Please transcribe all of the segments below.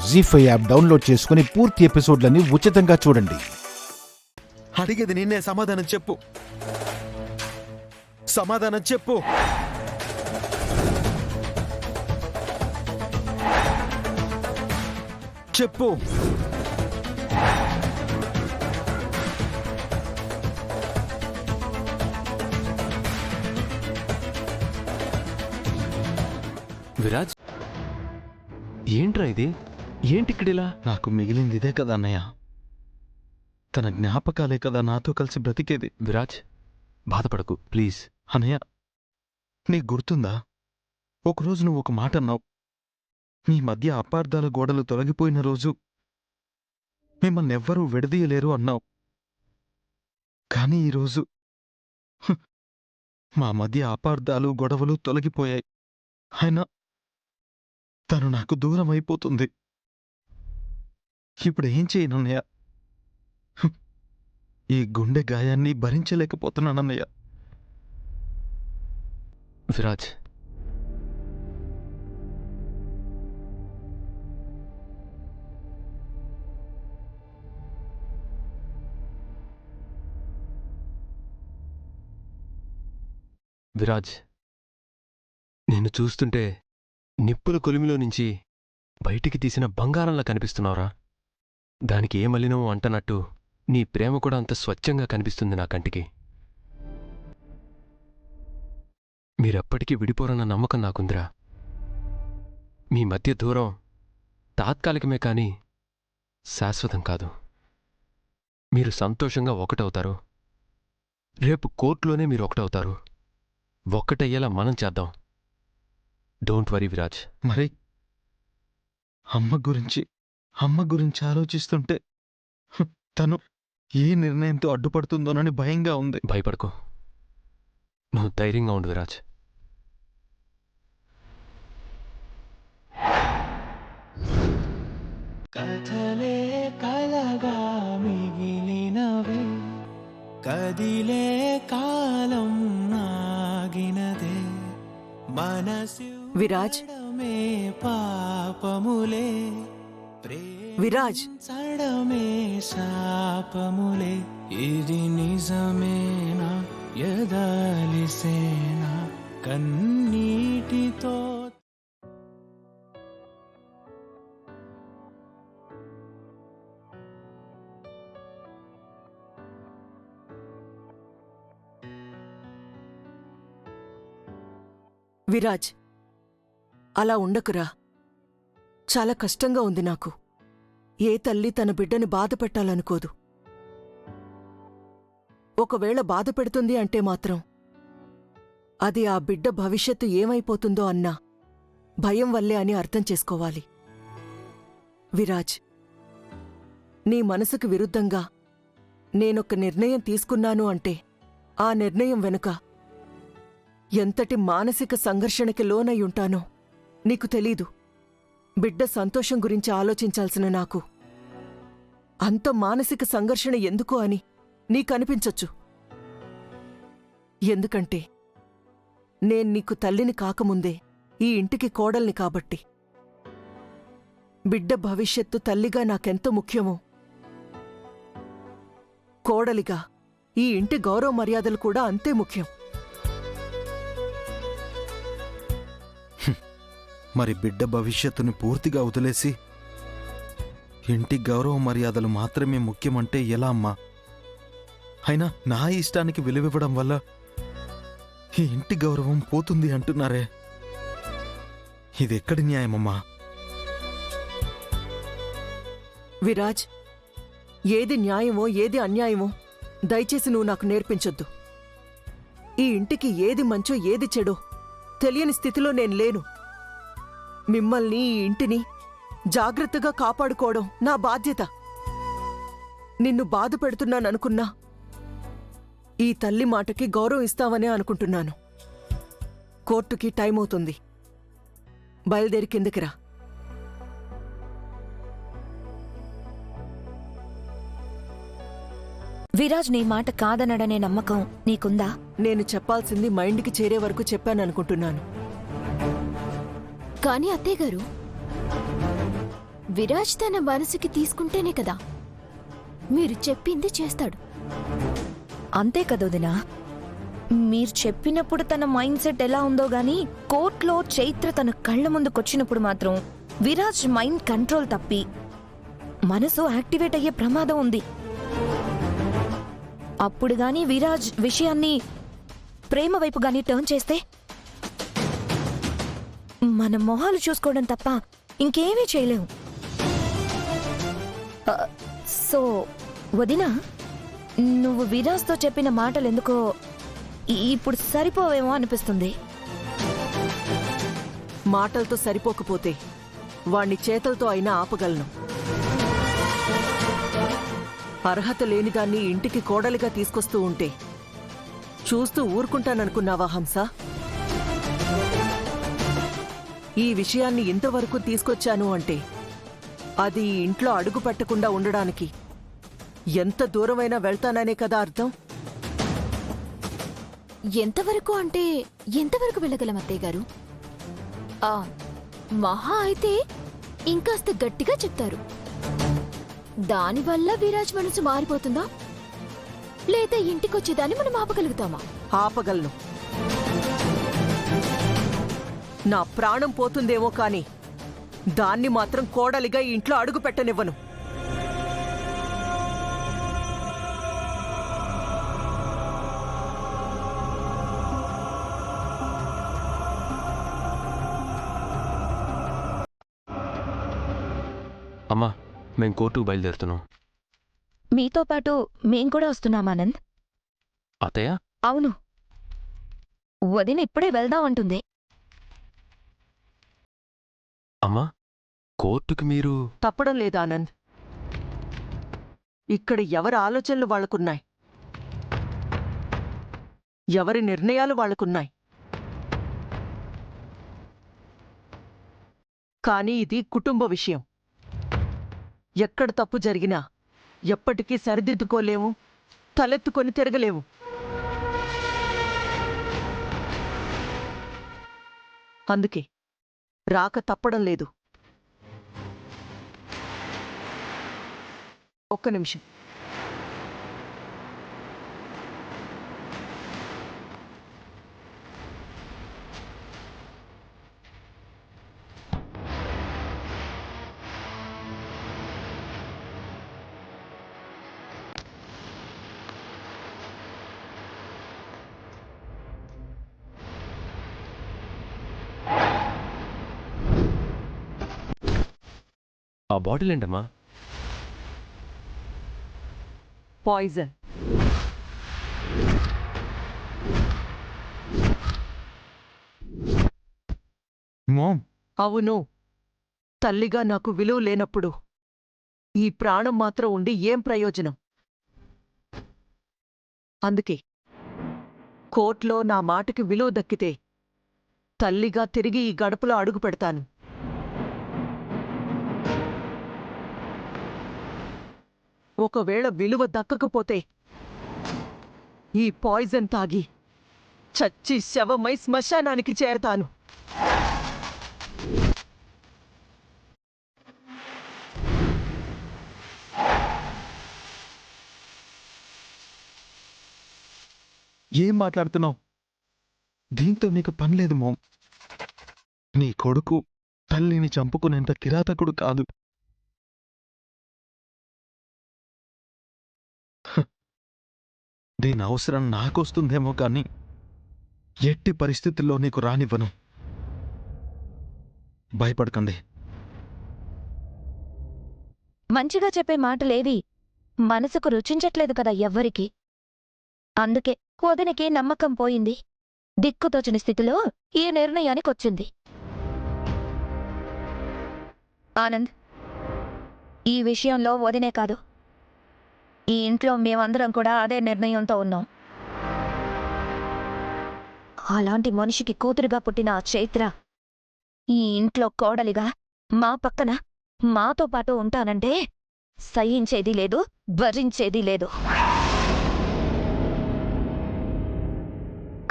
జీ5 app download చేసుకుని పూర్తి ఎపిసోడ్లని ఉచితంగా చూడండి. అడిగేది నిన్నే, సమాధానం చెప్పు. సమాధానం చెప్పు. చెప్పు. విరాజ్, ఏంట్రా ఇది? ఏంటిక్కడిలా? నాకు మిగిలింది ఇదే కదా అన్నయ్య. తన జ్ఞాపకాలే కదా నాతో కలిసి బ్రతికేది. విరాజ్, బాధపడకు ప్లీజ్. అన్నయ్య, నీకు గుర్తుందా, ఒకరోజు నువ్వు ఒక మాట అన్నావు. మీ మధ్య అపార్థాల గోడలు తొలగిపోయిన రోజు మిమ్మల్నెవ్వరూ విడదీయలేరు అన్నావు. కాని ఈరోజు మా మధ్య అపార్థాలు గొడవలు తొలగిపోయాయి. అయినా తను నాకు దూరం అయిపోతుంది. ఇప్పుడు ఏం చేయనన్నయ్య? ఈ గుండె గాయాన్ని భరించలేకపోతున్నానన్నయ్య. విరాజ్, విరాజ్, నిన్ను చూస్తుంటే నిప్పుల కొలిమిలో నుంచి బయటికి తీసిన బంగారంలా కనిపిస్తున్నావురా. దానికి ఏ మలినమో అంటనట్టు నీ ప్రేమ కూడా అంత స్వచ్ఛంగా కనిపిస్తుంది నా కంటికి. మీరెప్పటికీ విడిపోరన్న నమ్మకం నాకుందిరా. మీ మధ్య దూరం తాత్కాలికమే కాని శాశ్వతం కాదు. మీరు సంతోషంగా ఒకటవుతారు. రేపు కోర్టులోనే మీరు ఒకటవుతారు. ఒక్కటయ్యేలా మనం చేద్దాం. Don't worry Viraj. మరి అమ్మ గురించి ఆలోచిస్తుంటే తను ఏ నిర్ణయంతో అడ్డుపడుతుందోనని భయంగా ఉంది. భయపడకు, నువ్వు ధైర్యంగా ఉండు విరాజ్. కథలే కలగా మిగిలినవే, కదిలే కాలం నాగినదే, మనసు విరాజ్, పాపములే, విరాజ్, చడమే శాపములే. ఇది నిజమేనా, ఎదలిసేనా కన్నీటితో? విరాజ్, అలా ఉండకురా. చాలా కష్టంగా ఉంది నాకు. ఏ తల్లి తన బిడ్డని బాధ పెట్టాలనుకోదు. ఒకవేళ బాధ పెడుతుంది అంటే మాత్రం అది ఆ బిడ్డ భవిష్యత్తు ఏమైపోతుందో అన్నా భయం వల్లే అని అర్థం చేసుకోవాలి. విరాజ్, నీ మనసుకు విరుద్ధంగా నేనొక నిర్ణయం తీసుకున్నాను అంటే ఆ నిర్ణయం వెనుక ఎంతటి మానసిక సంఘర్షణకి లోనయ్యుంటానో నీకు తెలీదు. బిడ్డ సంతోషం గురించి ఆలోచించాల్సిన నాకు అంత మానసిక సంఘర్షణ ఎందుకు అని నీకనిపించొచ్చు. ఎందుకంటే నేను నీకు తల్లిని కాకముందే ఈ ఇంటికి కోడల్ని కాబట్టి. బిడ్డ భవిష్యత్తు తల్లిగా నాకెంత ముఖ్యమో, కోడలిగా ఈ ఇంటి గౌరవ మర్యాదలు కూడా అంతే ముఖ్యం. మరి బిడ్డ భవిష్యత్తుని పూర్తిగా వదిలేసి ఇంటి గౌరవ మర్యాదలు మాత్రమే ముఖ్యమంటే ఎలా అమ్మా? అయినా నా ఇష్టానికి విలువివ్వడం వల్ల ఈ ఇంటి గౌరవం పోతుంది అంటున్నారే, ఇదెక్కడి న్యాయమమ్మా? విరాజ్, ఏది న్యాయమో ఏది అన్యాయమో దయచేసి నువ్వు నాకు నేర్పించొద్దు. ఈ ఇంటికి ఏది మంచో ఏది చెడో తెలియని స్థితిలో నేను లేను. మిమ్మల్ని, ఈ ఇంటిని జాగ్రత్తగా కాపాడుకోవడం నా బాధ్యత. నిన్ను బాధ పెడుతున్నాననుకున్నా ఈ తల్లి మాటకి గౌరవం ఇస్తావనే అనుకుంటున్నాను. కోర్టుకి టైం అవుతుంది. బయలుదేరి కిందకిరా. విరాజ్ నీ మాట కాదనడనే నమ్మకం నీకుందా? నేను చెప్పాల్సింది మైండ్కి చేరే వరకు చెప్పాననుకుంటున్నాను. కానీ అత్తయ్యగారు, విరాజ్ తన మనసుకి తీసుకుంటేనే కదా మీరు చెప్పింది చేస్తాడు. అంతే కదోదినా, మీరు చెప్పినప్పుడు తన మైండ్ సెట్ ఎలా ఉందో గాని కోర్టులో చైత్ర తన కళ్ళ ముందుకొచ్చినప్పుడు మాత్రం విరాజ్ మైండ్ కంట్రోల్ తప్పి మనసు యాక్టివేట్ అయ్యే ప్రమాదం ఉంది. అప్పుడు గాని విరాజ్ విషయాన్ని ప్రేమ వైపు గాని టర్న్ చేస్తే మన మొహాలు చూసుకోవడం తప్ప ఇంకేమీ చేయలేము. సో వదినా, నువ్వు విరాజ్తో చెప్పిన మాటలు ఎందుకో ఇప్పుడు సరిపోవేమో అనిపిస్తుంది. మాటలతో సరిపోకపోతే వాణ్ణి చేతలతో అయినా ఆపగలను. అర్హత లేనిదాన్ని ఇంటికి కోడలిగా తీసుకొస్తూ ఉంటే చూస్తూ ఊరుకుంటాననుకున్నావా హంస? ఈ విషయాన్ని ఇంతవరకు తీసుకొచ్చాను అంటే అది ఈ ఇంట్లో అడుగు పెట్టకుండా ఉండడానికి ఎంత దూరమైనా వెళ్తాననే కదా అర్థం. ఎంతవరకు అంటే ఎంతవరకు వెళ్ళగలం అత్తయ్య గారు? మహా అయితే ఇంకాస్త గట్టిగా చెప్తారు. దానివల్ల విరాజ్ మనసు మారిపోతుందా, లేదా ఇంటికొచ్చేదాన్ని మనం ఆపగలుగుతామా? ఆపగలను. నా ప్రాణం పోతుందేమో కాని దాన్ని మాత్రం కోడలిగా ఈ ఇంట్లో అడుగు పెట్టనివ్వను. అమ్మా, మేం కోర్టుకు బయలుదేరుతున్నాం. మీతో పాటు మేం కూడా వస్తున్నాం ఆనంద్. అత్తయ్య? అవును, వదిన ఇప్పుడే వెళ్దామంటుంది. అమ్మా, కోర్టుకు మీరు? తప్పడం లేదు ఆనంద్. ఇక్కడ ఎవరి ఆలోచనలు వాళ్లకున్నాయి, ఎవరి నిర్ణయాలు వాళ్లకున్నాయి. కానీ ఇది కుటుంబ విషయం. ఎక్కడ తప్పు జరిగినా ఎప్పటికీ సరిదిద్దుకోలేము, తలెత్తుకొని తిరగలేము. అందుకే రాక తప్పడం లేదు. ఒక్క నిమిషం. ఆ బాటిల్ ఏంటమ్మా? పాయిజన్. మామ్, అవును. తల్లిగా నాకు విలువ లేనప్పుడు ఈ ప్రాణం మాత్రం ఉండి ఏం ప్రయోజనం? అందుకే కోర్టులో నా మాటకి విలువ దక్కితే తల్లిగా తిరిగి ఈ గడపలో అడుగు పెడతాను. ఒకవేళ విలువ దక్కకపోతే ఈ పాయిజన్ తాగి చచ్చి శవమై శ్మశానానికి చేరతాను. ఏం మాట్లాడుతున్నావు? దీంతో నీకు పనిలేదు మామ్. నీ కొడుకు తల్లిని చంపుకునేంత కిరాతకుడు కాదు. దీని అవసరం నాకొస్తుందేమో కానీ ఎట్టి పరిస్థితుల్లో నీకు రానివ్వను. భయపడకండి. మంచిగా చెప్పే మాటలేవి మనసుకు రుచించట్లేదు కదా ఎవ్వరికి. అందుకే వదినకి నమ్మకం పోయింది. దిక్కుతోచని స్థితిలో ఈ నిర్ణయానికొచ్చింది. ఆనంద్, ఈ విషయంలో వదినే కాదు, ఈ ఇంట్లో మేమందరం కూడా అదే నిర్ణయంతో ఉన్నాం. అలాంటి మనిషికి కూతురుగా పుట్టిన ఆ చైత్ర ఈ ఇంట్లో కోడలిగా మా పక్కన మాతో పాటు ఉంటానంటే సహించేది లేదు, భరించేది లేదు.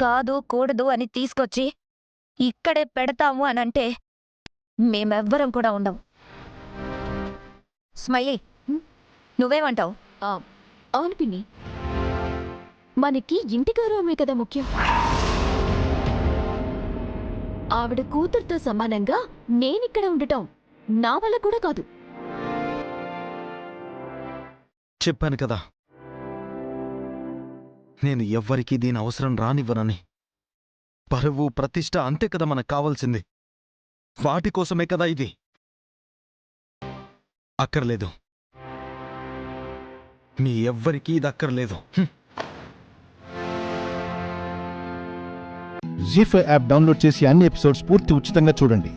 కాదు కూడదు అని తీసుకొచ్చి ఇక్కడే పెడతాము అనంటే మేమెవ్వరం కూడా ఉండం. స్మైలీ నువ్వేమంటావు? అవును పిన్ని, మనకి ఇంటి గౌరవమే కదా ముఖ్యం. ఆవిడ కూతురుతో సమానంగా నేనిక్కడ ఉండటం నా వల్ల కూడా కాదు. చెప్పాను కదా, నేను ఎవ్వరికీ దీని అవసరం రానివ్వనని. పరువు ప్రతిష్ట అంతే కదా మనకు కావాల్సింది. వాటి కోసమే కదా ఇది. అక్కర్లేదు, మీ ఎవ్వరికీ ఇది అక్కర్లేదు. జీ5 యాప్ డౌన్లోడ్ చేసి అన్ని ఎపిసోడ్స్ పూర్తి ఉచితంగా చూడండి.